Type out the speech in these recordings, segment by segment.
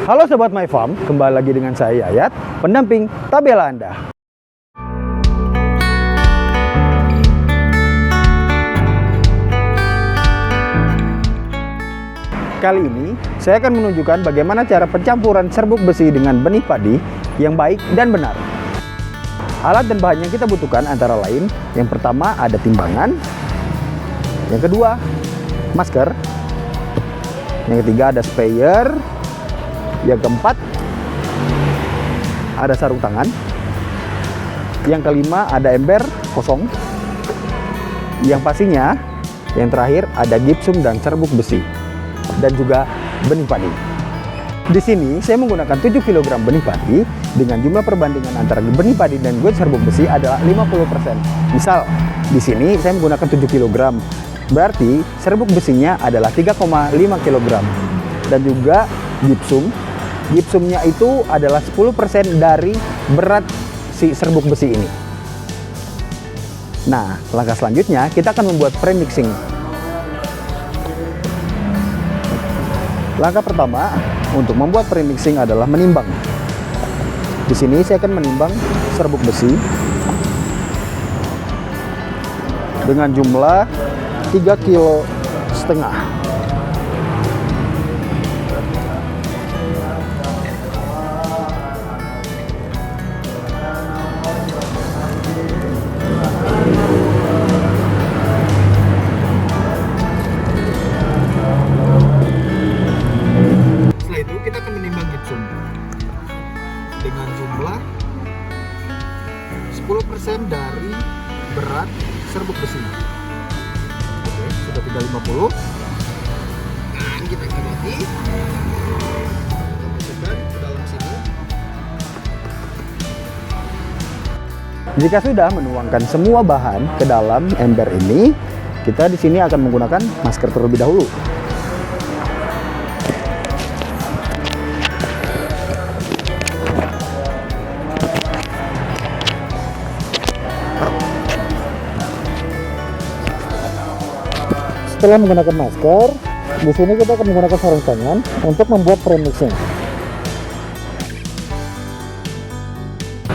Halo Sobat My Farm, kembali lagi dengan saya Yayat, pendamping tabela Anda. Kali ini, saya akan menunjukkan bagaimana cara pencampuran serbuk besi dengan benih padi yang baik dan benar. Alat dan bahan yang kita butuhkan antara lain, yang pertama ada timbangan, yang kedua masker, yang ketiga ada sprayer, yang keempat ada sarung tangan, yang kelima ada ember kosong, yang pastinya yang terakhir ada gipsum dan serbuk besi, dan juga benih padi. Di sini saya menggunakan 7 kg benih padi dengan jumlah perbandingan antara benih padi dan serbuk besi adalah 50%. Misal di sini saya menggunakan 7 kg, berarti serbuk besinya adalah 3,5 kg, dan juga gipsumnya itu adalah 10% dari berat si serbuk besi ini. Nah, langkah selanjutnya kita akan membuat premixing. Langkah pertama untuk membuat premixing adalah menimbang. Di sini saya akan menimbang serbuk besi dengan jumlah 3,5 kg. Kita akan menimbang gipsum dengan jumlah 10% dari berat serbuk besi. Oke, sudah 350. Nah, ini kita ganti. Kita masukkan ke dalam sini. Jika sudah menuangkan semua bahan ke dalam ember ini, kita di sini akan menggunakan masker terlebih dahulu. Setelah menggunakan masker, di sini kita akan menggunakan sarung tangan untuk membuat premixing.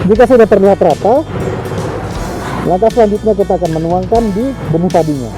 Jika sudah terlihat rata, langkah selanjutnya kita akan menuangkan di benih padinya.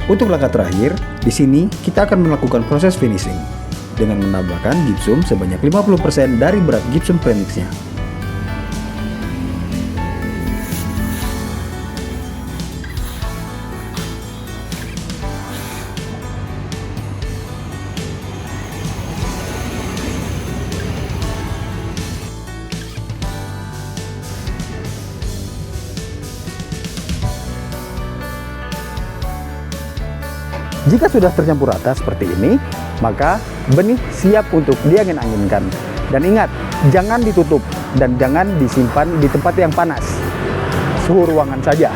Untuk langkah terakhir, di sini kita akan melakukan proses finishing dengan menambahkan gipsum sebanyak 50% dari berat gipsum premixnya. Jika sudah tercampur rata seperti ini, maka benih siap untuk diangin-anginkan. Dan ingat, jangan ditutup dan jangan disimpan di tempat yang panas. Suhu ruangan saja.